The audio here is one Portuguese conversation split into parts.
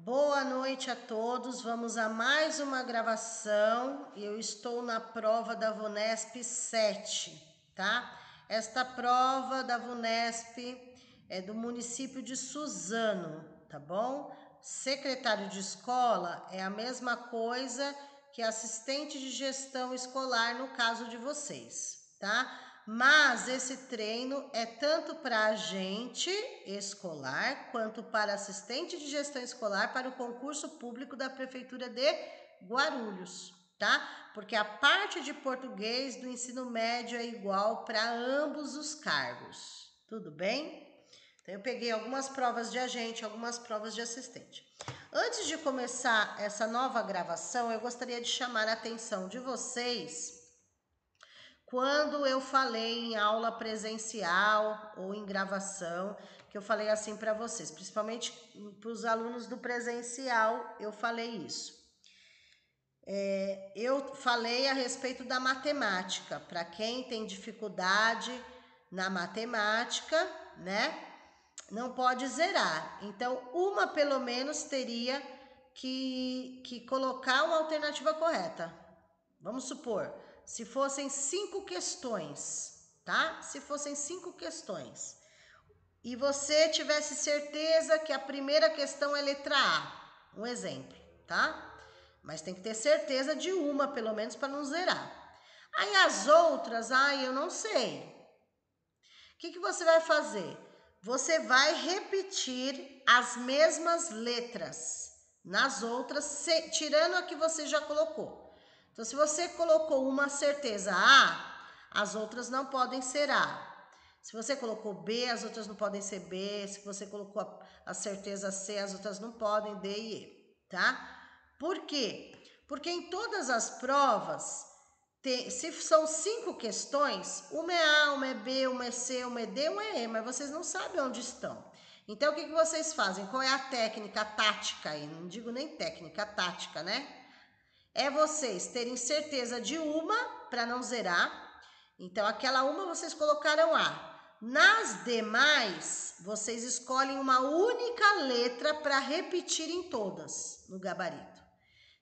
Boa noite a todos, vamos a mais uma gravação. Eu estou na prova da VUNESP 7, tá? Esta prova da VUNESP é do município de Suzano, tá bom? Secretário de escola é a mesma coisa que assistente de gestão escolar no caso de vocês, tá? Mas esse treino é tanto para agente escolar quanto para assistente de gestão escolar para o concurso público da Prefeitura de Guarulhos, tá? Porque a parte de português do ensino médio é igual para ambos os cargos, tudo bem? Então eu peguei algumas provas de agente, algumas provas de assistente. Antes de começar essa nova gravação, eu gostaria de chamar a atenção de vocês quando eu falei em aula presencial ou em gravação, que eu falei assim para vocês, principalmente para os alunos do presencial, eu falei isso. Eu falei a respeito da matemática, para quem tem dificuldade na matemática, né? Não pode zerar. Então, uma pelo menos teria que colocar uma alternativa correta. Vamos supor, se fossem 5 questões, tá? Se fossem 5 questões e você tivesse certeza que a primeira questão é letra A, um exemplo, tá? Mas tem que ter certeza de uma, pelo menos, para não zerar. Aí as outras, eu não sei. O que você vai fazer? Você vai repetir as mesmas letras nas outras, tirando a que você já colocou. Então, se você colocou uma certeza A, as outras não podem ser A. Se você colocou B, as outras não podem ser B. Se você colocou a certeza C, as outras não podem, D e E, tá? Por quê? Porque em todas as provas, se são 5 questões, uma é A, uma é B, uma é C, uma é D, uma é E, mas vocês não sabem onde estão. Então, o que vocês fazem? Qual é a técnica, a tática aí? Não digo nem técnica, a tática, né? É vocês terem certeza de uma para não zerar. Então, aquela uma vocês colocaram A. Nas demais, vocês escolhem uma única letra para repetir em todas no gabarito.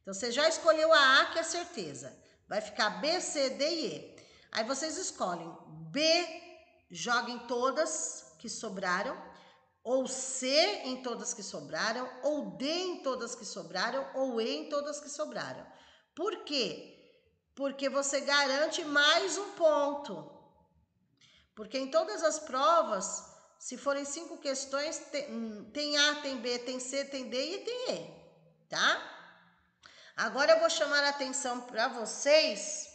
Então, você já escolheu a A, que é certeza. Vai ficar B, C, D e E. Aí vocês escolhem B, joga em todas que sobraram, ou C em todas que sobraram, ou D em todas que sobraram, ou E em todas que sobraram. Por quê? Porque você garante mais um ponto. Porque em todas as provas, se forem 5 questões, tem A, tem B, tem C, tem D e tem E, tá? Agora eu vou chamar a atenção para vocês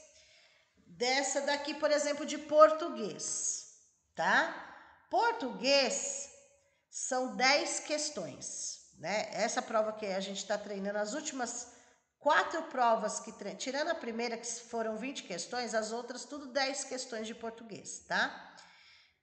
dessa daqui, por exemplo, de português, tá? Português são 10 questões, né? Essa prova que a gente está treinando, as últimas 4 provas que tirando a primeira, que foram 20 questões, as outras tudo 10 questões de português, tá?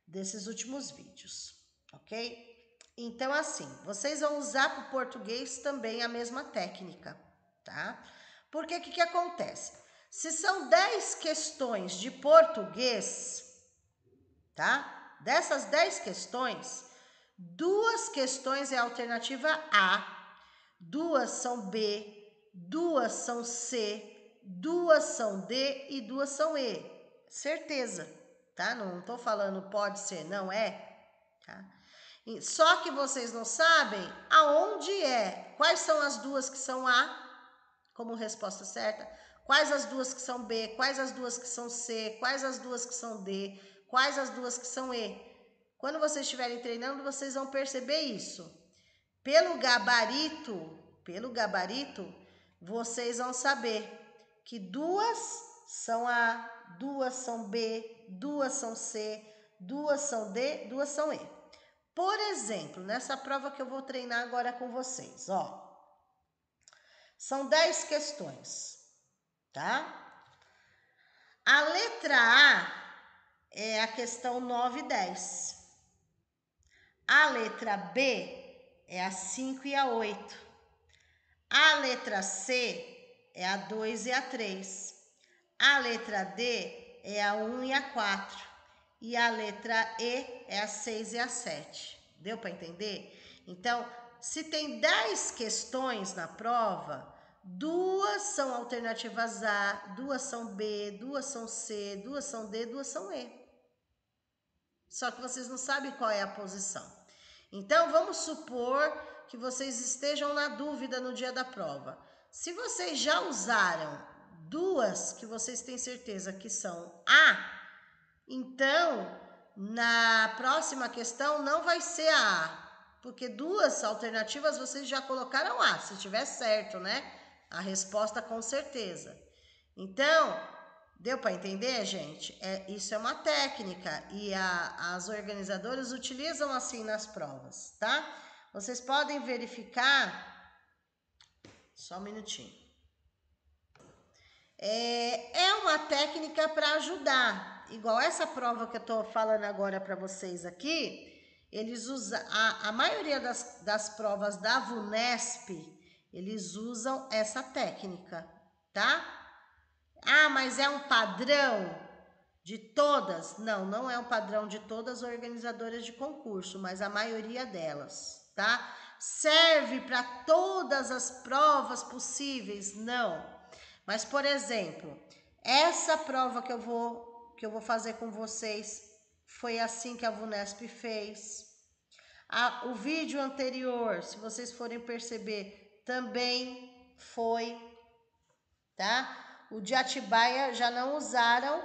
Desses últimos vídeos, ok? Então, assim, vocês vão usar para o português também a mesma técnica, tá? Porque o que acontece? Se são 10 questões de português, tá? Dessas 10 questões, 2 questões é a alternativa A, 2 são B, 2 são C, 2 são D e 2 são E. Certeza, tá? Não tô falando pode ser, não é, tá? Só que vocês não sabem aonde é. Quais são as 2 que são A, como resposta certa? Quais as 2 que são B? Quais as 2 que são C? Quais as 2 que são D? Quais as 2 que são E? Quando vocês estiverem treinando, vocês vão perceber isso. Pelo gabarito, vocês vão saber que 2 são A, 2 são B, 2 são C, 2 são D, 2 são E. Por exemplo, nessa prova que eu vou treinar agora com vocês, ó. São 10 questões, tá? A letra A é a questão 9 e 10. A letra B é a 5 e a 8. A letra C é a 2 e a 3. A letra D é a 1 e a 4. E a letra E é a 6 e a 7. Deu para entender? Então, se tem 10 questões na prova, 2 são alternativas A, 2 são B, 2 são C, 2 são D, 2 são E. Só que vocês não sabem qual é a posição. Então, vamos supor que vocês estejam na dúvida no dia da prova. Se vocês já usaram 2 que vocês têm certeza que são A, então, na próxima questão não vai ser a A, porque 2 alternativas vocês já colocaram A, se tiver certo, né? A resposta com certeza. Então, deu para entender, gente? Isso é uma técnica e as organizadoras utilizam assim nas provas, tá? Vocês podem verificar, só um minutinho. É uma técnica para ajudar, igual essa prova que eu tô falando agora para vocês aqui, eles usam, a maioria das provas da VUNESP, eles usam essa técnica, tá? Ah, mas é um padrão de todas? Não, não é um padrão de todas as organizadoras de concurso, mas a maioria delas, tá? Serve para todas as provas possíveis? Não. Mas, por exemplo, essa prova que eu vou fazer com vocês foi assim que a VUNESP fez. O vídeo anterior, se vocês forem perceber, também foi, tá? O de Atibaia já não usaram,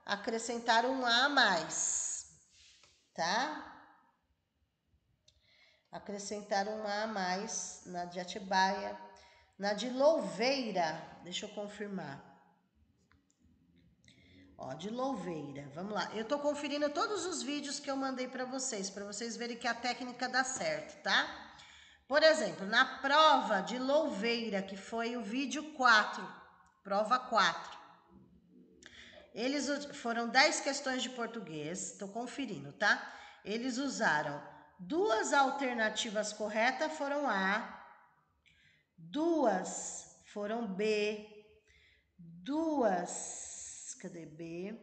acrescentaram um A a mais, tá? Acrescentaram um A a mais na de Atibaia. Na de Louveira, deixa eu confirmar. Ó, de Louveira, vamos lá. Eu tô conferindo todos os vídeos que eu mandei para vocês verem que a técnica dá certo, tá? Por exemplo, na prova de Louveira, que foi o vídeo 4, prova 4. Eles foram 10 questões de português, tô conferindo, tá? Eles usaram 2 alternativas corretas, foram A, 2 foram B, 2, cadê B?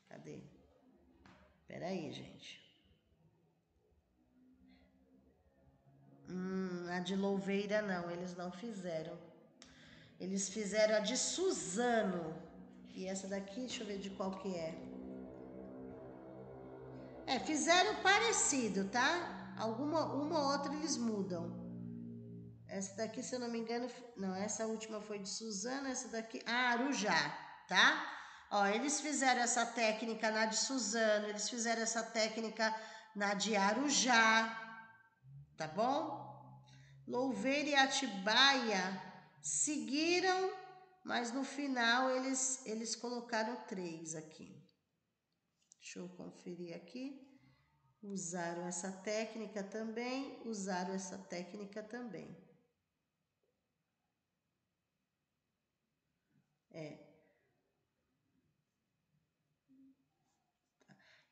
Cadê? Peraí, gente. A de Louveira não, eles não fizeram. Eles fizeram a de Suzano. E essa daqui, deixa eu ver de qual que é. Fizeram parecido, tá? Uma ou outra eles mudam. Essa daqui, se eu não me engano, não, essa última foi de Suzano, essa daqui, Arujá, tá? Ó, eles fizeram essa técnica na de Suzano, eles fizeram essa técnica na de Arujá, tá bom? Louveira e Atibaia seguiram, mas no final eles colocaram 3 aqui. Deixa eu conferir aqui. Usaram essa técnica também, usaram essa técnica também.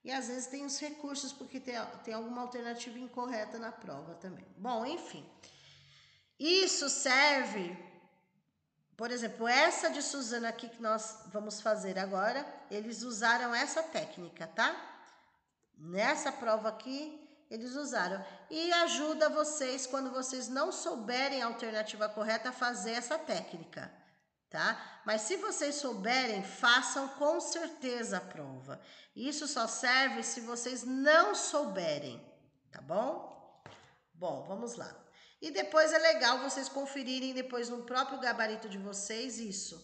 E às vezes tem os recursos, porque tem alguma alternativa incorreta na prova também. Bom, enfim. Isso serve, por exemplo, essa de Suzano aqui que nós vamos fazer agora, eles usaram essa técnica, tá? Nessa prova aqui, eles usaram. E ajuda vocês, quando vocês não souberem a alternativa correta, a fazer essa técnica, tá? Mas se vocês souberem, façam com certeza a prova. Isso só serve se vocês não souberem, tá bom? Bom, vamos lá. E depois é legal vocês conferirem depois no próprio gabarito de vocês isso.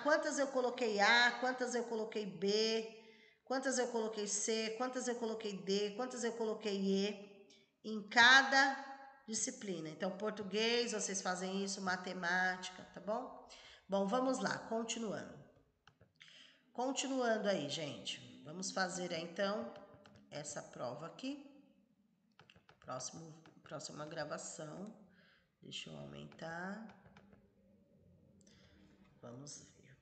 Quantas eu coloquei A, quantas eu coloquei B, quantas eu coloquei C, quantas eu coloquei D, quantas eu coloquei E em cada disciplina. Então, português, vocês fazem isso, matemática, tá bom? Bom, vamos lá, continuando. Continuando aí, gente. Vamos fazer, então, essa prova aqui. Próxima gravação. Deixa eu aumentar. Vamos ver.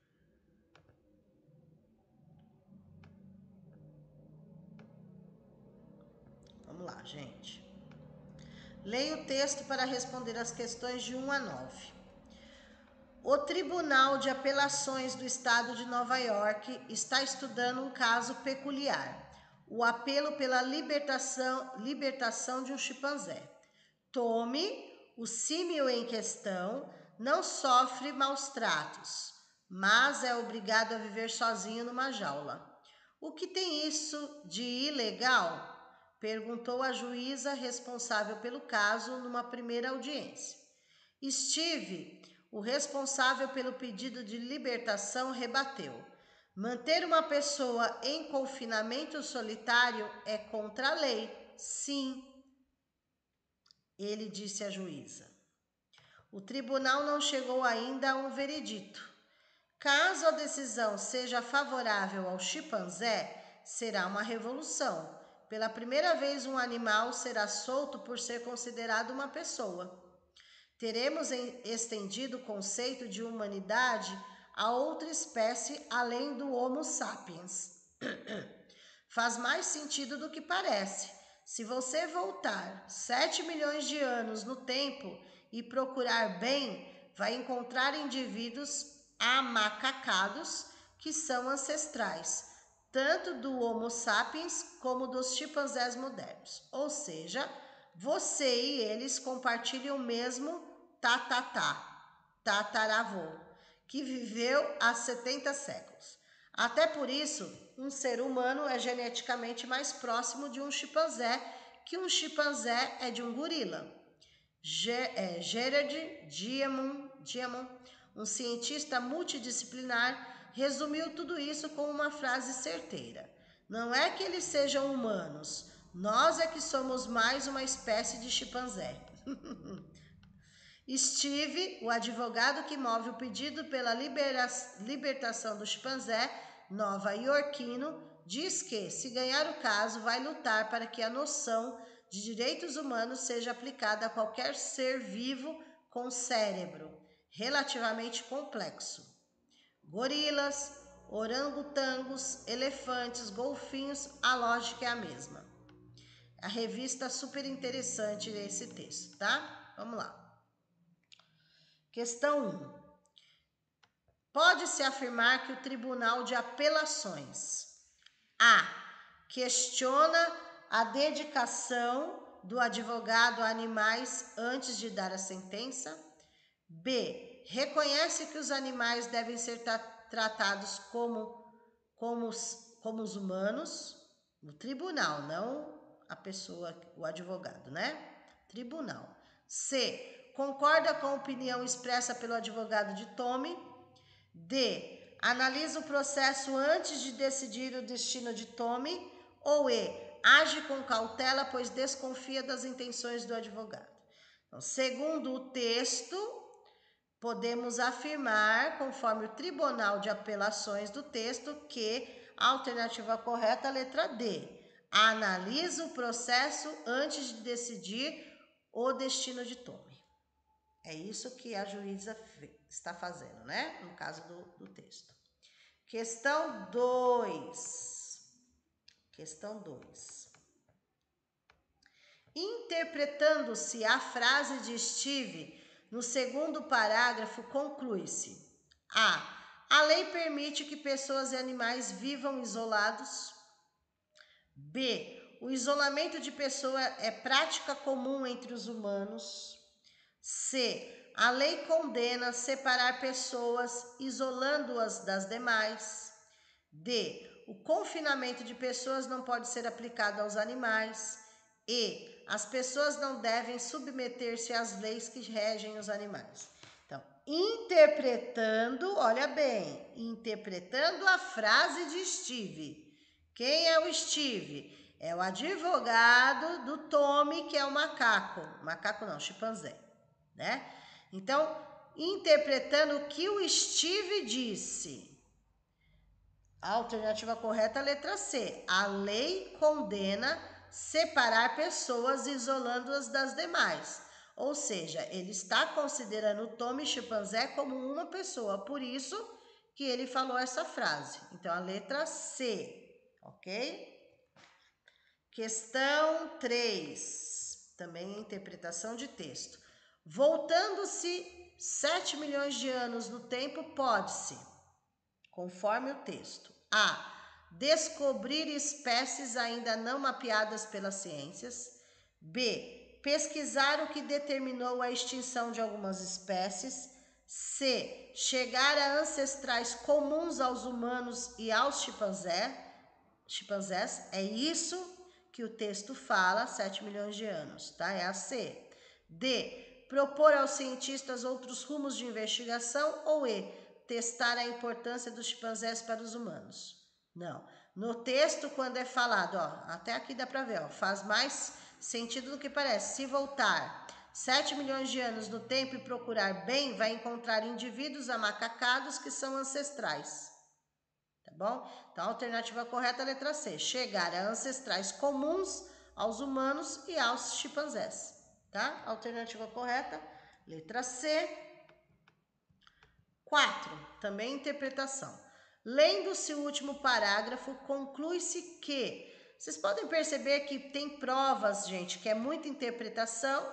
Vamos lá, gente. Leia o texto para responder as questões de 1 a 9. O Tribunal de Apelações do Estado de Nova York está estudando um caso peculiar. o apelo pela libertação de um chimpanzé. Tommy, o símil em questão, não sofre maus tratos, mas é obrigado a viver sozinho numa jaula. O que tem isso de ilegal? Perguntou a juíza responsável pelo caso numa primeira audiência. Steve, o responsável pelo pedido de libertação, rebateu. Manter uma pessoa em confinamento solitário é contra a lei, sim, ele disse à juíza. O tribunal não chegou ainda a um veredito. Caso a decisão seja favorável ao chimpanzé, será uma revolução. Pela primeira vez, um animal será solto por ser considerado uma pessoa. Teremos estendido o conceito de humanidade a outra espécie além do Homo sapiens. Faz mais sentido do que parece. Se você voltar 7 milhões de anos no tempo e procurar bem, vai encontrar indivíduos amacacados que são ancestrais, tanto do Homo sapiens como dos chimpanzés modernos. Ou seja, você e eles compartilham o mesmo tataravô, que viveu há 70 séculos. Até por isso, um ser humano é geneticamente mais próximo de um chimpanzé que um chimpanzé é de um gorila. Gerard Diamond, um cientista multidisciplinar, resumiu tudo isso com uma frase certeira. Não é que eles sejam humanos, nós é que somos mais uma espécie de chimpanzé. Steve, o advogado que move o pedido pela libertação do chimpanzé nova-iorquino, diz que, se ganhar o caso, vai lutar para que a noção de direitos humanos seja aplicada a qualquer ser vivo com cérebro relativamente complexo. Gorilas, orangotangos, elefantes, golfinhos, a lógica é a mesma. A revista super interessante esse texto, tá? Vamos lá. Questão 1. Pode-se afirmar que o Tribunal de Apelações A. Questiona a dedicação do advogado a animais antes de dar a sentença. B. Reconhece que os animais devem ser tratados como os humanos. No tribunal, não a pessoa, o advogado, né? Tribunal. C. Concorda com a opinião expressa pelo advogado de Tommy. D. Analisa o processo antes de decidir o destino de Tommy. Ou E. Age com cautela, pois desconfia das intenções do advogado. Então, segundo o texto, podemos afirmar, conforme o Tribunal de Apelações do texto, que a alternativa correta é a letra D. Analisa o processo antes de decidir o destino de Tommy. É isso que a juíza está fazendo, né? No caso do texto. Questão 2. Questão 2. Interpretando-se a frase de Steve, no segundo parágrafo, conclui-se: A lei permite que pessoas e animais vivam isolados. B. O isolamento de pessoa é prática comum entre os humanos. C. A lei condena separar pessoas, isolando-as das demais. D. O confinamento de pessoas não pode ser aplicado aos animais. E. As pessoas não devem submeter-se às leis que regem os animais. Então, interpretando, olha bem, interpretando a frase de Steve. Quem é o Steve? É o advogado do Tommy, que é o macaco. Macaco não, chimpanzé, né? Então, interpretando o que o Steve disse. A alternativa correta é a letra C. A lei condena separar pessoas, isolando-as das demais. Ou seja, ele está considerando o Tommy chimpanzé como uma pessoa, por isso que ele falou essa frase. Então, a letra C, ok? Questão 3, também interpretação de texto. Voltando-se 7 milhões de anos no tempo, pode-se, conforme o texto, A. descobrir espécies ainda não mapeadas pelas ciências. B. Pesquisar o que determinou a extinção de algumas espécies. C. Chegar a ancestrais comuns aos humanos e aos chimpanzés. É isso que o texto fala, 7 milhões de anos, tá? É a C. D. Propor aos cientistas outros rumos de investigação. Ou E. Testar a importância dos chimpanzés para os humanos. Não. No texto, quando é falado, ó, até aqui dá para ver, ó, faz mais sentido do que parece. Se voltar 7 milhões de anos no tempo e procurar bem, vai encontrar indivíduos amacacados que são ancestrais. Tá bom? Então, a alternativa correta é a letra C. Chegar a ancestrais comuns aos humanos e aos chimpanzés. Tá? Alternativa correta, letra C. 4. Também interpretação. Lendo-se o último parágrafo, conclui-se que... Vocês podem perceber que tem provas, gente, que é muita interpretação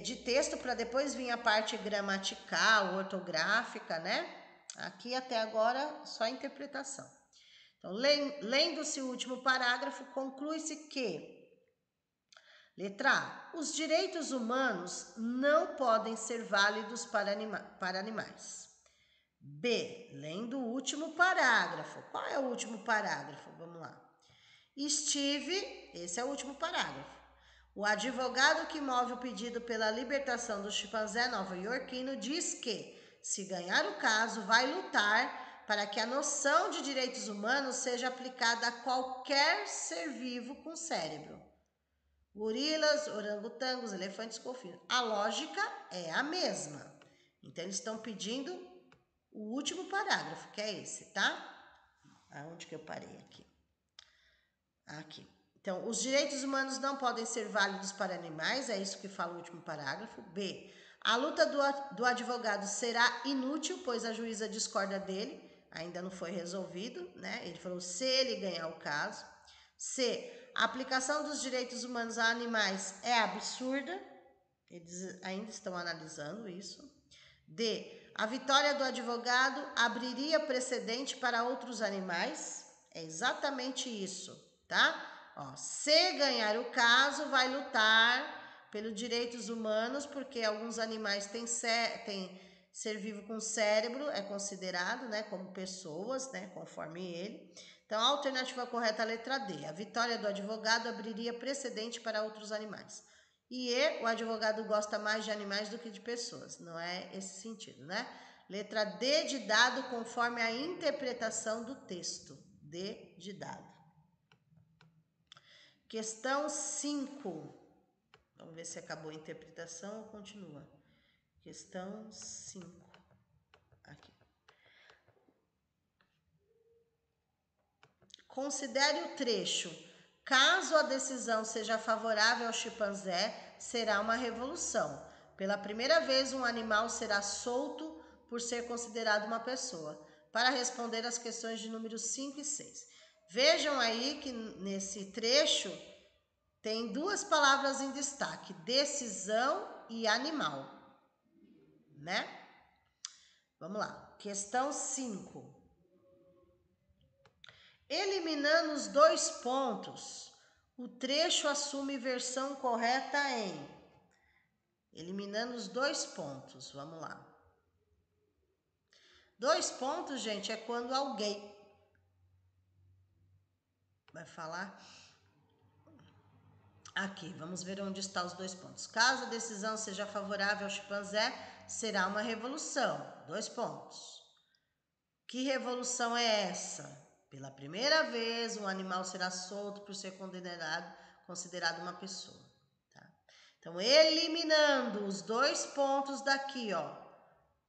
de texto para depois vir a parte gramatical, ortográfica, né? Aqui até agora só a interpretação. Então, lendo-se o último parágrafo, conclui-se que, letra A, os direitos humanos não podem ser válidos para animais. B, lendo o último parágrafo. Qual é o último parágrafo? Vamos lá. Esse é o último parágrafo. O advogado que move o pedido pela libertação do chimpanzé nova-iorquino diz que, se ganhar o caso, vai lutar para que a noção de direitos humanos seja aplicada a qualquer ser vivo com cérebro. Gorilas, orangotangos, elefantes, golfinhos. A lógica é a mesma. Então, eles estão pedindo o último parágrafo, que é esse, tá? Aonde que eu parei aqui? Aqui. Então, os direitos humanos não podem ser válidos para animais, é isso que fala o último parágrafo. B. A luta do advogado será inútil, pois a juíza discorda dele, ainda não foi resolvido, né? Ele falou se ele ganhar o caso. C. A aplicação dos direitos humanos a animais é absurda, eles ainda estão analisando isso. D. A vitória do advogado abriria precedente para outros animais, é exatamente isso, tá? Ó, se ganhar o caso, vai lutar pelos direitos humanos, porque alguns animais têm ser vivo com cérebro, é considerado, né, como pessoas, né, conforme ele. Então, a alternativa correta é a letra D. A vitória do advogado abriria precedente para outros animais. E o advogado gosta mais de animais do que de pessoas. Não é esse sentido, né? Letra D de dado, conforme a interpretação do texto. D de dado. Questão 5. Vamos ver se acabou a interpretação ou continua. Questão 5. Aqui. Considere o trecho. Caso a decisão seja favorável ao chimpanzé, será uma revolução. Pela primeira vez, um animal será solto por ser considerado uma pessoa. Para responder às questões de números 5 e 6. Vejam aí que nesse trecho tem duas palavras em destaque: decisão e animal, né? Vamos lá. Questão 5. Eliminando os 2 pontos, o trecho assume versão correta em... Eliminando os 2 pontos, vamos lá. 2 pontos, gente, é quando alguém vai falar... Aqui, vamos ver onde estão os 2 pontos. Caso a decisão seja favorável ao chimpanzé, será uma revolução. 2 pontos. Que revolução é essa? Pela primeira vez, um animal será solto por ser considerado uma pessoa. Tá? Então, eliminando os 2 pontos daqui, ó,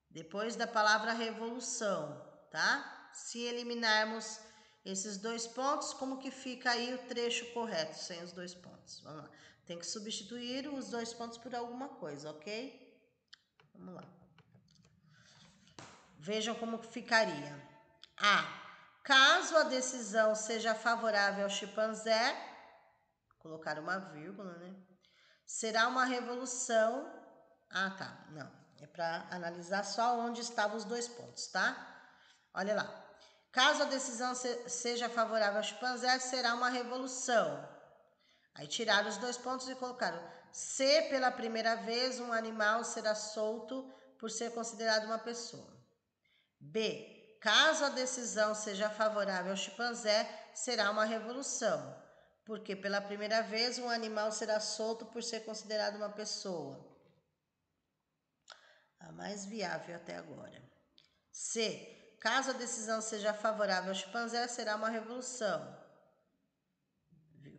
depois da palavra revolução, tá? Se eliminarmos esses 2 pontos, como que fica aí o trecho correto, sem os 2 pontos? Vamos lá. Tem que substituir os 2 pontos por alguma coisa, ok? Vamos lá. Vejam como ficaria. A. Caso a decisão seja favorável ao chimpanzé, colocar uma vírgula, né? Será uma revolução... Ah, tá. Não. É para analisar só onde estavam os 2 pontos, tá? Olha lá. Caso a decisão seja favorável ao chimpanzé, será uma revolução. Aí tiraram os 2 pontos e colocaram: se pela primeira vez um animal será solto por ser considerado uma pessoa. B. Caso a decisão seja favorável ao chimpanzé, será uma revolução, porque pela primeira vez um animal será solto por ser considerado uma pessoa. A mais viável até agora. C. Caso a decisão seja favorável ao chimpanzé, será uma revolução,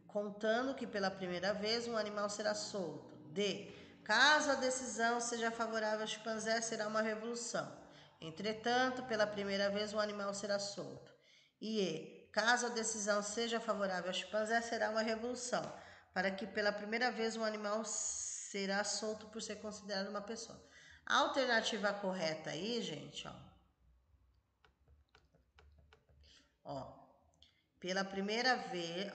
contando que pela primeira vez um animal será solto. D. Caso a decisão seja favorável ao chimpanzé, será uma revolução. Entretanto, pela primeira vez um animal será solto. E E. Caso a decisão seja favorável ao chimpanzé, será uma revolução, para que pela primeira vez um animal será solto por ser considerado uma pessoa. A alternativa correta aí, gente, pela primeira vez,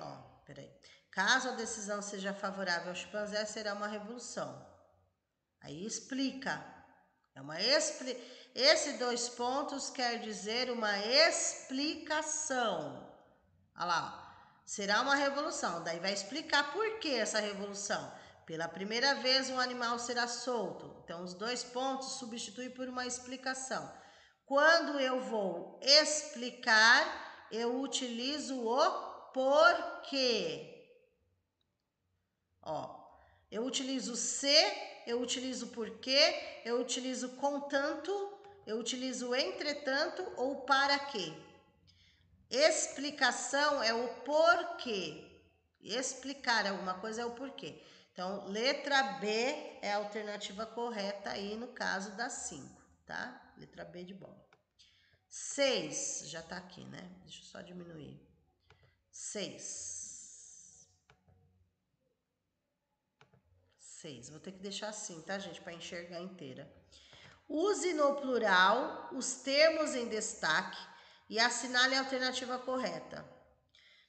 caso a decisão seja favorável ao chimpanzé, será uma revolução. Aí explica. Esses 2 pontos quer dizer uma explicação. Olha lá, será uma revolução. Daí vai explicar por que essa revolução. Pela primeira vez um animal será solto. Então os 2 pontos substituem por uma explicação. Quando eu vou explicar, eu utilizo o porquê. Eu utilizo se, eu utilizo porquê, eu utilizo contanto, eu utilizo entretanto ou para quê. Explicação é o porquê. Explicar alguma coisa é o porquê. Então, letra B é a alternativa correta aí no caso das 5, tá? Letra B de bola. 6, já tá aqui, né? Deixa eu só diminuir. 6. Vou ter que deixar assim, tá, gente? Para enxergar inteira. Use no plural os termos em destaque e assinale a alternativa correta.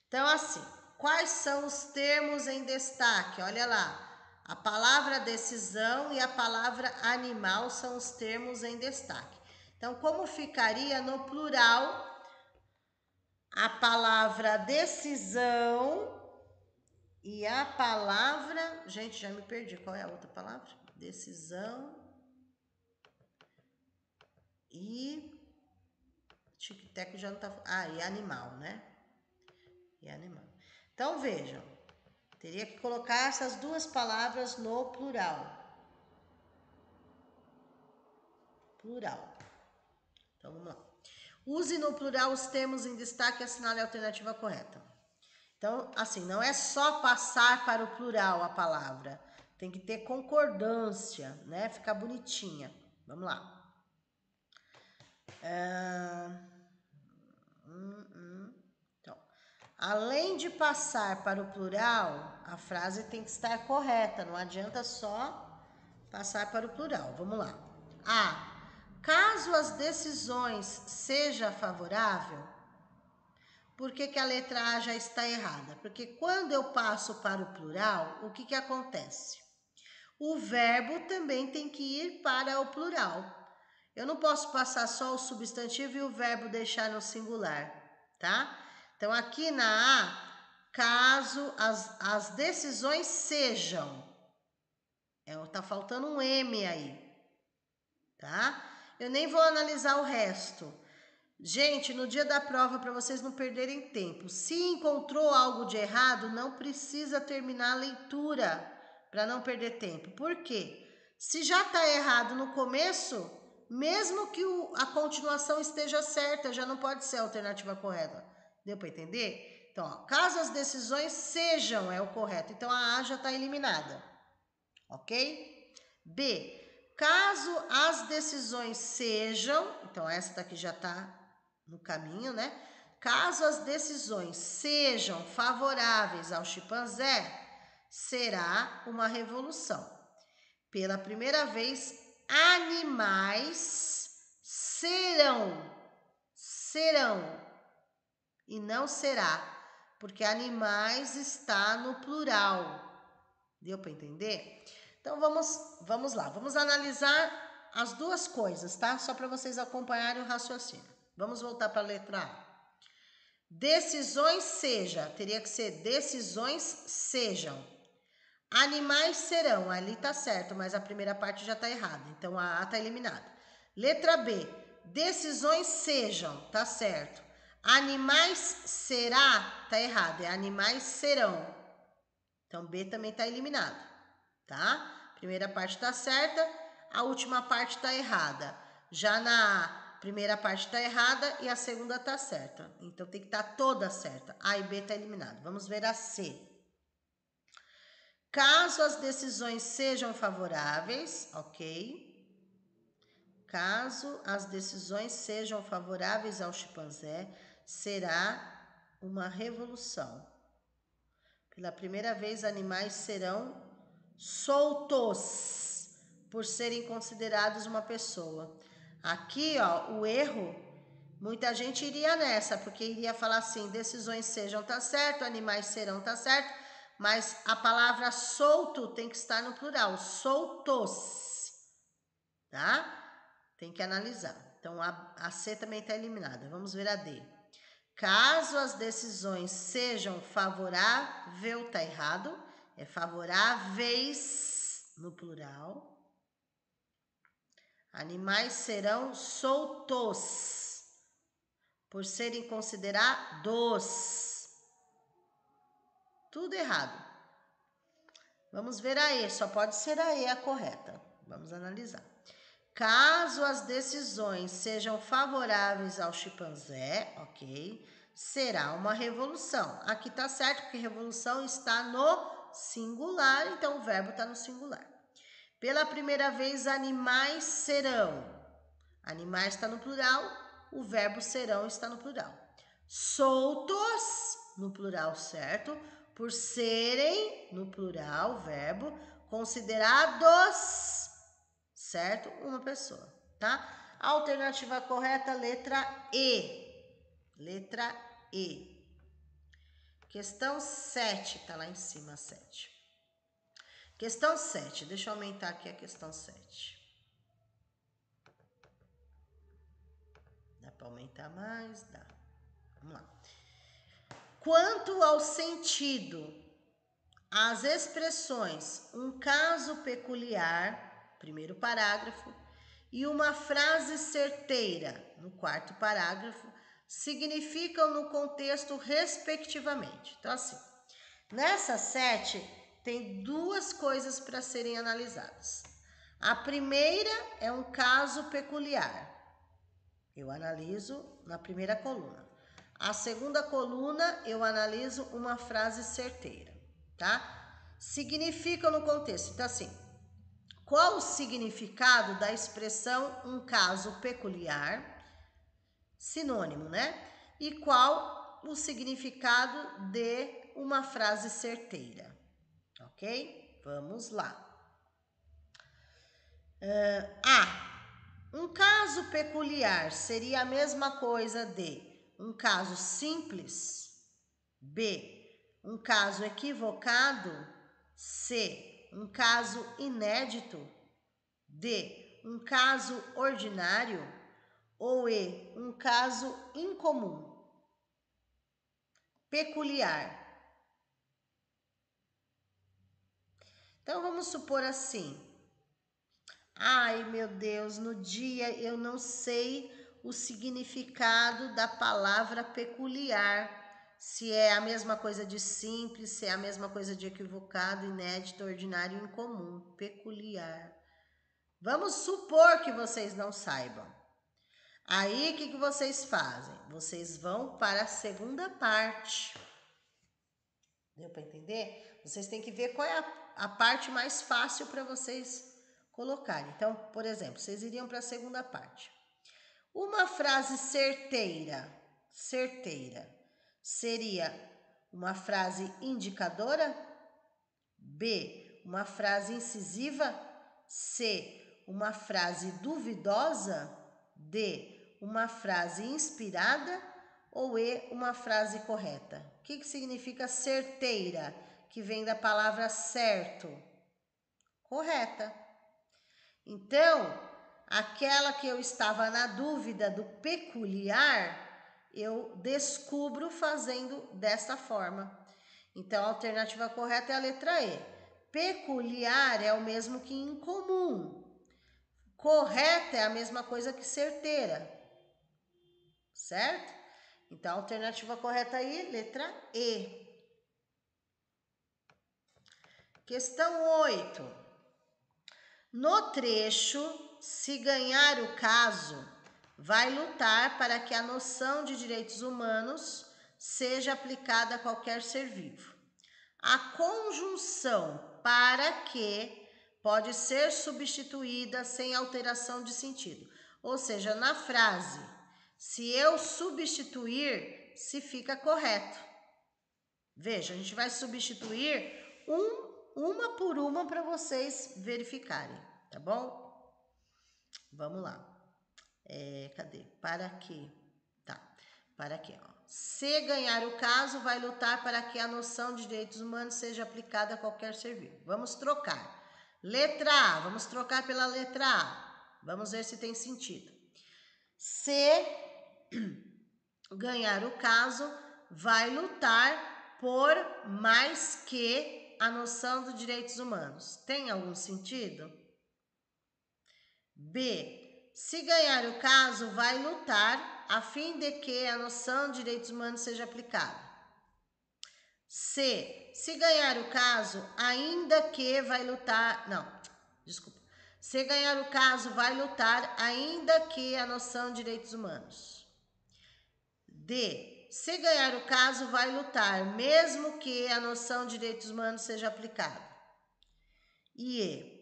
Então, assim, quais são os termos em destaque? Olha lá, a palavra decisão e a palavra animal são os termos em destaque. Então, como ficaria no plural a palavra decisão e a palavra... Gente, já me perdi. Qual é a outra palavra? Decisão e... Tic-teco já não tá... e animal, né? E animal. Então, vejam. Teria que colocar essas 2 palavras no plural. Plural. Então, vamos lá. Use no plural os termos em destaque e assinale a alternativa correta. Então, assim, não é só passar para o plural a palavra. Tem que ter concordância, né? Ficar bonitinha. Vamos lá. Então, além de passar para o plural, a frase tem que estar correta. Não adianta só passar para o plural. Vamos lá. A. Caso as decisões seja favorável... Por que a letra A já está errada? Porque quando eu passo para o plural, o que acontece? O verbo também tem que ir para o plural. Eu não posso passar só o substantivo e o verbo deixar no singular, tá? Então, aqui na A, caso as decisões sejam. Tá faltando um M aí, tá? Eu nem vou analisar o resto. Gente, no dia da prova, para vocês não perderem tempo, se encontrou algo de errado, não precisa terminar a leitura para não perder tempo. Por quê? Se já está errado no começo, mesmo que a continuação esteja certa, já não pode ser a alternativa correta. Deu para entender? Então, caso as decisões sejam, é o correto. Então, a A já está eliminada. Ok? B. Caso as decisões sejam, então essa daqui já está no caminho, né? Caso as decisões sejam favoráveis ao chimpanzé, será uma revolução. Pela primeira vez, animais serão e não será, porque animais está no plural. Deu para entender? Então vamos lá, vamos analisar as 2 coisas, tá? Só para vocês acompanharem o raciocínio. Vamos voltar para a letra A. Decisões seja, teria que ser decisões sejam. Animais serão, ali tá certo, mas a primeira parte já tá errada, então a A tá eliminada. Letra B, decisões sejam, tá certo. Animais será, tá errado, é animais serão. Então B também tá eliminado, tá? Primeira parte tá certa, a última parte tá errada. Já na primeira parte tá errada e a segunda tá certa. Então tem que estar toda certa. A e B tá eliminado. Vamos ver a C. Caso as decisões sejam favoráveis, ok? Caso as decisões sejam favoráveis ao chimpanzé, será uma revolução. Pela primeira vez, animais serão soltos por serem considerados uma pessoa. Aqui, ó, o erro, muita gente iria nessa, porque iria falar assim, decisões sejam, tá certo, animais serão, tá certo, mas a palavra solto tem que estar no plural, soltos, tá? Tem que analisar. Então, a C também está eliminada. Vamos ver a D. Caso as decisões sejam favorável, tá errado. É favoráveis no plural. Animais serão soltos por serem considerados. Tudo errado. Vamos ver a E. Só pode ser a E a correta. Vamos analisar. Caso as decisões sejam favoráveis ao chimpanzé, ok, será uma revolução. Aqui tá certo, porque revolução está no singular, então o verbo está no singular. Pela primeira vez, animais serão. Animais está no plural, o verbo serão está no plural. Soltos, no plural, certo? Por serem, no plural, verbo, considerados, certo? Uma pessoa, tá? Alternativa correta, letra E. Letra E. Questão 7, tá lá em cima, 7. Questão 7, deixa eu aumentar aqui a questão 7. Dá para aumentar mais? Dá. Vamos lá. Quanto ao sentido, as expressões um caso peculiar, primeiro parágrafo, e uma frase certeira, no quarto parágrafo, significam no contexto respectivamente. Então, assim, nessa 7 tem duas coisas para serem analisadas. A primeira é um caso peculiar. Eu analiso na primeira coluna. A segunda coluna, eu analiso uma frase certeira, tá? Significam no contexto. Então, assim, qual o significado da expressão um caso peculiar? Sinônimo, né? E qual o significado de uma frase certeira? Ok? Vamos lá. Um caso peculiar seria a mesma coisa de um caso simples? B. Um caso equivocado? C. Um caso inédito? D. Um caso ordinário? Ou E. Um caso incomum? Peculiar. Então vamos supor assim. Ai, meu Deus, no dia eu não sei o significado da palavra peculiar. Se é a mesma coisa de simples, se é a mesma coisa de equivocado, inédito, ordinário, incomum. Peculiar. Vamos supor que vocês não saibam. Aí, o que vocês fazem? Vocês vão para a segunda parte. Deu para entender? Vocês têm que ver qual é a parte mais fácil para vocês colocarem. Então, por exemplo, vocês iriam para a segunda parte. Uma frase certeira, seria uma frase indicadora? B, uma frase incisiva? C, uma frase duvidosa? D, uma frase inspirada? Ou E, uma frase correta? O que significa certeira? Que vem da palavra certo. Correta. Então, aquela que eu estava na dúvida do peculiar, eu descubro fazendo desta forma. Então, a alternativa correta é a letra E. Peculiar é o mesmo que incomum. Correta é a mesma coisa que certeira. Certo? Então, a alternativa correta aí, letra E. Questão 8. No trecho, se ganhar o caso, vai lutar para que a noção de direitos humanos seja aplicada a qualquer ser vivo. A conjunção para que pode ser substituída sem alteração de sentido. Ou seja, na frase, se eu substituir, se fica correto. Veja, a gente vai substituir uma por uma para vocês verificarem, tá bom? Vamos lá. Cadê? Para que? Tá. Para que? Ó. Se ganhar o caso, vai lutar para que a noção de direitos humanos seja aplicada a qualquer ser vivo. Vamos trocar. Letra A. Vamos trocar pela letra A. Vamos ver se tem sentido. Se ganhar o caso, vai lutar por mais que a noção dos direitos humanos. Tem algum sentido? B. Se ganhar o caso, vai lutar a fim de que a noção de direitos humanos seja aplicada. C. Se ganhar o caso, ainda que vai lutar... Não, desculpa. Se ganhar o caso, vai lutar ainda que a noção de direitos humanos. D. Se ganhar o caso, vai lutar, mesmo que a noção de direitos humanos seja aplicada. E E.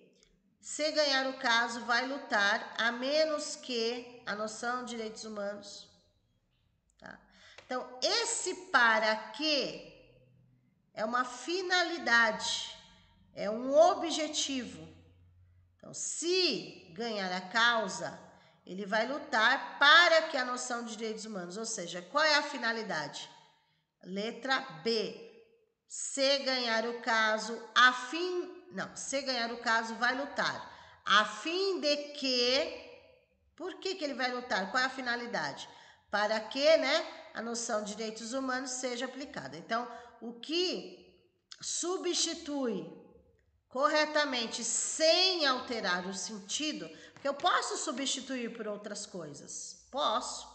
Se ganhar o caso, vai lutar, a menos que a noção de direitos humanos. Tá? Então, esse para que é uma finalidade, é um objetivo. Então, se ganhar a causa, ele vai lutar para que a noção de direitos humanos, ou seja, qual é a finalidade? Letra B. Se ganhar o caso, se ganhar o caso, vai lutar. A fim de que... Por que ele vai lutar? Qual é a finalidade? Para que, né, a noção de direitos humanos seja aplicada. Então, o que substitui corretamente, sem alterar o sentido, porque eu posso substituir por outras coisas. Posso.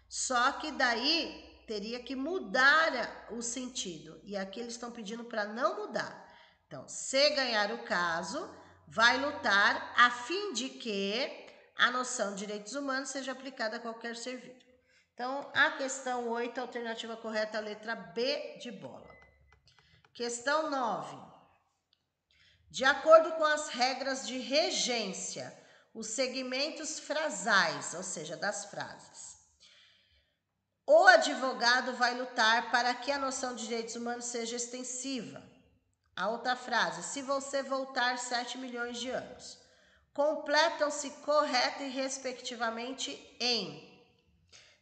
Só que daí teria que mudar o sentido. E aqui eles estão pedindo para não mudar. Então, se ganhar o caso, vai lutar a fim de que a noção de direitos humanos seja aplicada a qualquer ser vivo. Então, a questão 8, a alternativa correta é a letra B de bola. Questão 9. De acordo com as regras de regência, os segmentos frasais, ou seja, das frases, o advogado vai lutar para que a noção de direitos humanos seja extensiva. A outra frase, se você voltar 7 milhões de anos. Completam-se correta e respectivamente em.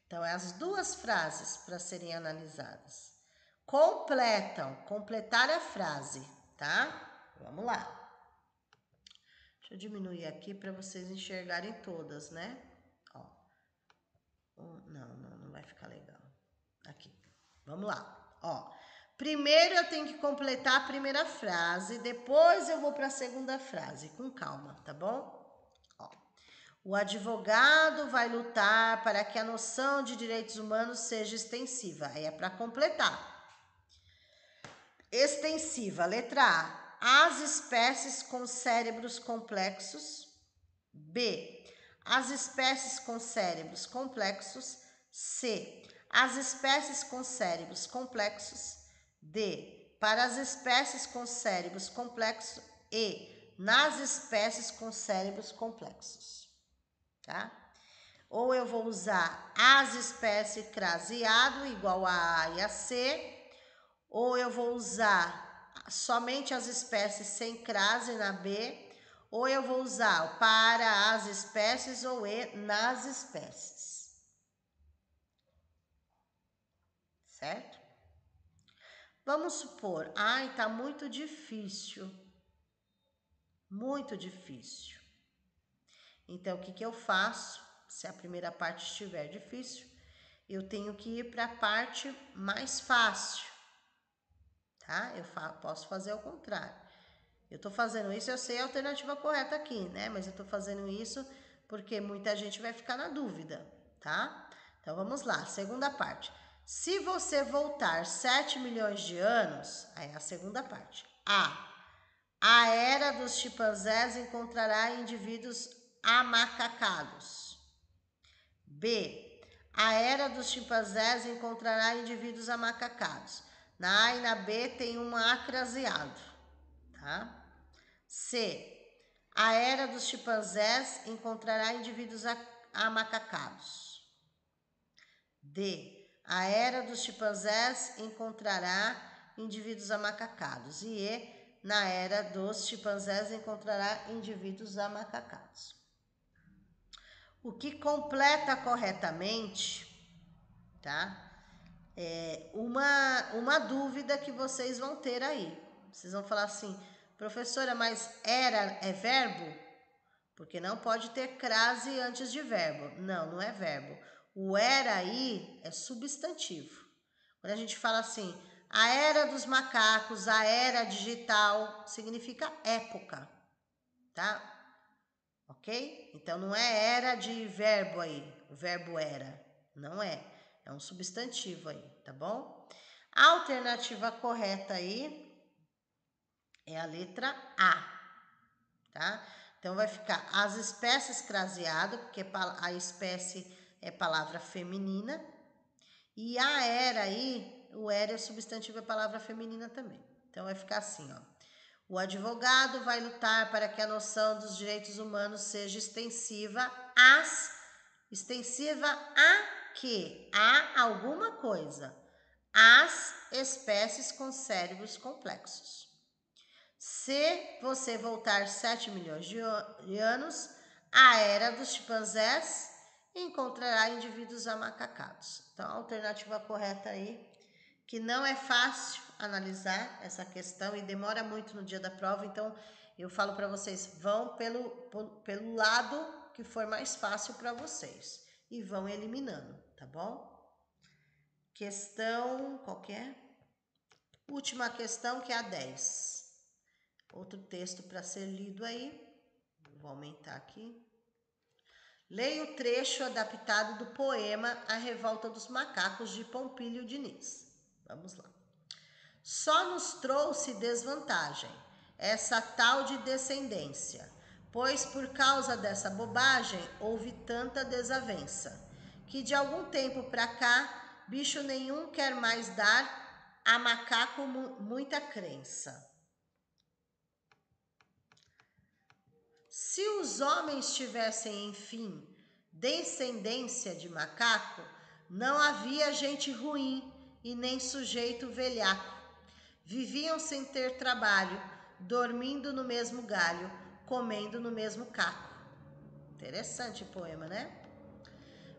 Então, é as duas frases para serem analisadas. Completar a frase, tá? Vamos lá. Deixa eu diminuir aqui para vocês enxergarem todas, né? Ó. Não vai ficar legal. Aqui. Vamos lá. Ó. Primeiro eu tenho que completar a primeira frase, depois eu vou para a segunda frase, com calma, tá bom? Ó. O advogado vai lutar para que a noção de direitos humanos seja extensiva. Aí é para completar. Extensiva, letra A. As espécies com cérebros complexos. B. As espécies com cérebros complexos. C. As espécies com cérebros complexos. D. Para as espécies com cérebros complexos. E. Nas espécies com cérebros complexos. Tá? Ou eu vou usar as espécies craseado igual a A e a C. Ou eu vou usar somente as espécies sem crase na B, ou eu vou usar para as espécies ou E nas espécies. Certo? Vamos supor, tá muito difícil. Muito difícil. Então, o que eu faço? Se a primeira parte estiver difícil, eu tenho que ir para a parte mais fácil, tá? Eu posso fazer ao contrário. Eu tô fazendo isso, eu sei a alternativa correta aqui, né? Mas eu tô fazendo isso porque muita gente vai ficar na dúvida, tá? Então vamos lá, segunda parte. Se você voltar 7 milhões de anos, aí é a segunda parte. A era dos chimpanzés encontrará indivíduos amacacados. B. A era dos chimpanzés encontrará indivíduos amacacados. Na A e na B tem um acraseado, tá? C. A era dos chimpanzés encontrará indivíduos amacacados. D. A era dos chimpanzés encontrará indivíduos amacacados. E E. Na era dos chimpanzés encontrará indivíduos amacacados. O que completa corretamente, tá? É uma dúvida que vocês vão ter aí. Vocês vão falar assim, professora, mas era é verbo? Porque não pode ter crase antes de verbo. Não, não é verbo. O era aí é substantivo. Quando a gente fala assim, a era dos macacos, a era digital, significa época, tá? Ok? Então não é era de verbo aí, o verbo era. Não é. É um substantivo aí, tá bom? A alternativa correta aí é a letra A, tá? Então vai ficar as espécies craseado, porque a espécie é palavra feminina. E a era aí, o era é substantivo, é palavra feminina também. Então vai ficar assim, ó. O advogado vai lutar para que a noção dos direitos humanos seja extensiva a quê? A alguma coisa. As espécies com cérebros complexos. Se você voltar 7 milhões de anos, a era dos chimpanzés encontrará indivíduos amacacados. Então, a alternativa correta aí, que não é fácil analisar essa questão e demora muito no dia da prova, então eu falo para vocês, vão pelo lado que for mais fácil para vocês e vão eliminando, tá bom? Questão, qual que é? Última questão, que é a 10. Outro texto para ser lido aí, vou aumentar aqui. Leia o trecho adaptado do poema A Revolta dos Macacos, de Pompílio Diniz. Vamos lá. Só nos trouxe desvantagem, essa tal de descendência, pois por causa dessa bobagem houve tanta desavença, que de algum tempo pra cá, bicho nenhum quer mais dar a macaco muita crença. Se os homens tivessem, enfim, descendência de macaco, não havia gente ruim e nem sujeito velhaco. Viviam sem ter trabalho, dormindo no mesmo galho, comendo no mesmo caco. Interessante o poema, né?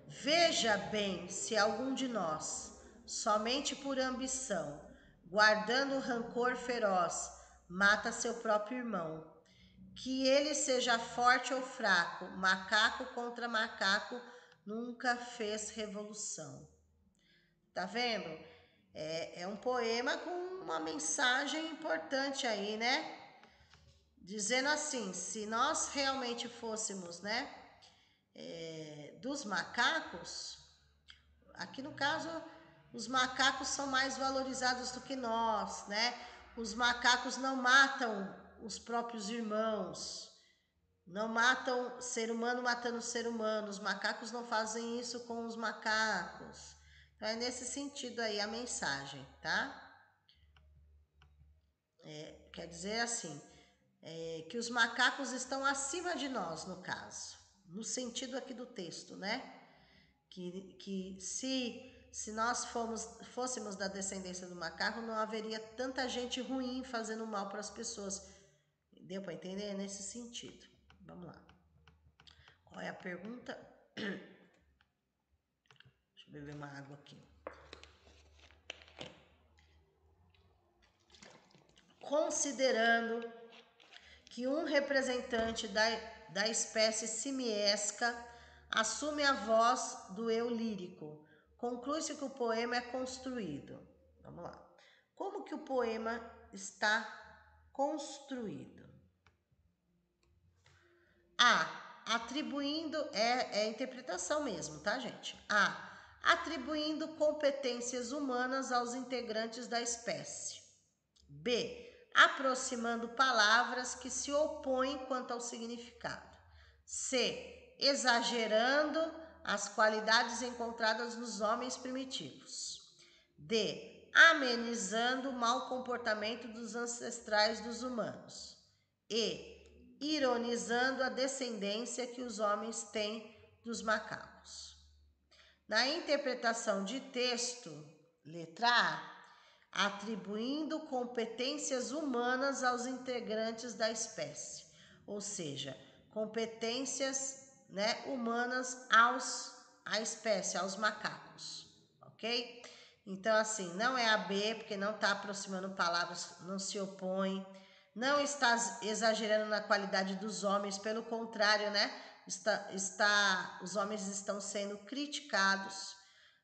Veja bem se algum de nós, somente por ambição, guardando rancor feroz, mata seu próprio irmão. Que ele seja forte ou fraco, macaco contra macaco nunca fez revolução. Tá vendo? É um poema com uma mensagem importante aí, né? Dizendo assim, se nós realmente fôssemos, né, dos macacos, aqui no caso, os macacos são mais valorizados do que nós, né? Os macacos não matam os próprios irmãos, não matam ser humano matando ser humano, os macacos não fazem isso com os macacos. Então é nesse sentido aí a mensagem, tá? Quer dizer assim, que os macacos estão acima de nós, no caso, no sentido aqui do texto, né? Que se nós fôssemos da descendência do macaco, não haveria tanta gente ruim fazendo mal para as pessoas. Deu para entender? É nesse sentido. Vamos lá. Qual é a pergunta? Deixa eu beber uma água aqui. Considerando que um representante da espécie simiesca assume a voz do eu lírico, conclui-se que o poema é construído. Vamos lá. Como que o poema está construído? A. Atribuindo, é interpretação mesmo, tá, gente? A. Atribuindo competências humanas aos integrantes da espécie. B. Aproximando palavras que se opõem quanto ao significado. C. Exagerando as qualidades encontradas nos homens primitivos. D. Amenizando o mau comportamento dos ancestrais dos humanos. E. Ironizando a descendência que os homens têm dos macacos. Na interpretação de texto, letra A, atribuindo competências humanas aos integrantes da espécie, ou seja, competências, né, humanas à espécie, aos macacos, ok? Então, assim, não é a B, porque não está aproximando palavras, não se opõe, não está exagerando na qualidade dos homens, pelo contrário, né? Os homens estão sendo criticados.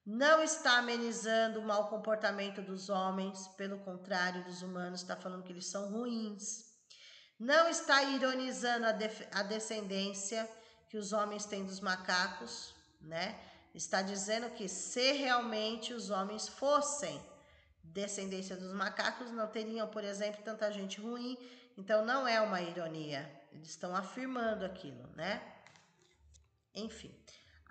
Não está amenizando o mau comportamento dos homens, pelo contrário, dos humanos, está falando que eles são ruins. Não está ironizando a descendência que os homens têm dos macacos, né? Está dizendo que se realmente os homens fossem descendência dos macacos, não teriam, por exemplo, tanta gente ruim. Então não é uma ironia, eles estão afirmando aquilo, né? Enfim,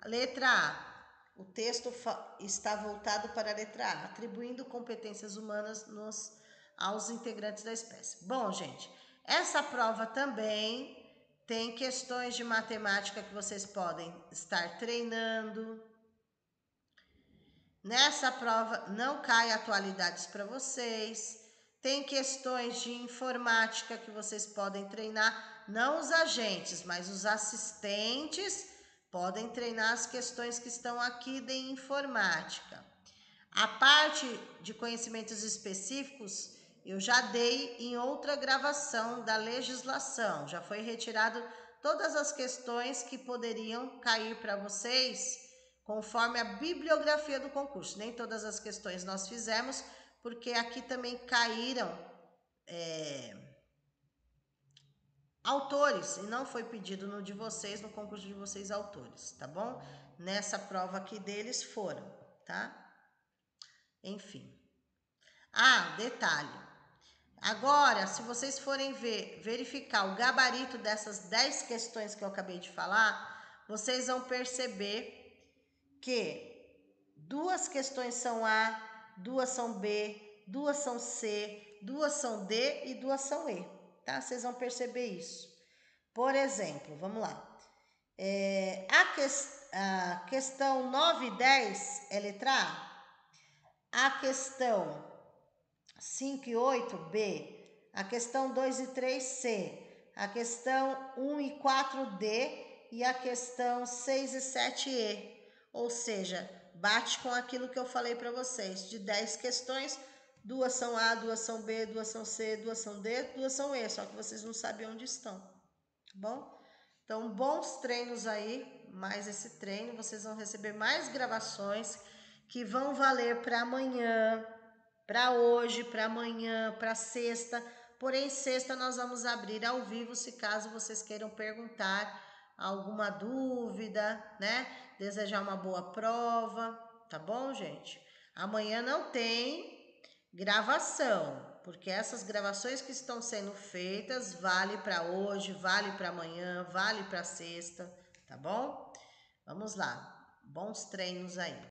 a letra A. O texto está voltado para a letra A, atribuindo competências humanas aos integrantes da espécie. Bom, gente, essa prova também tem questões de matemática que vocês podem estar treinando. Nessa prova não cai atualidades para vocês. Tem questões de informática que vocês podem treinar, não os agentes, mas os assistentes podem treinar as questões que estão aqui de informática. A parte de conhecimentos específicos eu já dei em outra gravação da legislação. Já foi retirado todas as questões que poderiam cair para vocês conforme a bibliografia do concurso. Nem todas as questões nós fizemos, porque aqui também caíram autores, e não foi pedido no de vocês, no concurso de vocês, autores, tá bom? Nessa prova aqui deles foram, tá? Enfim. Ah, detalhe. Agora, se vocês forem verificar o gabarito dessas 10 questões que eu acabei de falar, vocês vão perceber que 2 questões são A, 2 são B, 2 são C, 2 são D e 2 são E, tá? Vocês vão perceber isso. Por exemplo, vamos lá. A questão 9 e 10 é letra A. A questão 5 e 8, B. A questão 2 e 3, C. A questão 1 e 4, D. E a questão 6 e 7, E. Ou seja, bate com aquilo que eu falei para vocês. De 10 questões, 2 são A, 2 são B, 2 são C, 2 são D, 2 são E. Só que vocês não sabem onde estão, tá bom? Então, bons treinos aí. Mais esse treino, vocês vão receber mais gravações que vão valer para amanhã, para hoje, para amanhã, para sexta. Porém, sexta nós vamos abrir ao vivo, se caso vocês queiram perguntar alguma dúvida, né? Desejar uma boa prova, tá bom, gente? Amanhã não tem gravação, porque essas gravações que estão sendo feitas vale para hoje, vale para amanhã, vale para sexta, tá bom? Vamos lá. Bons treinos aí.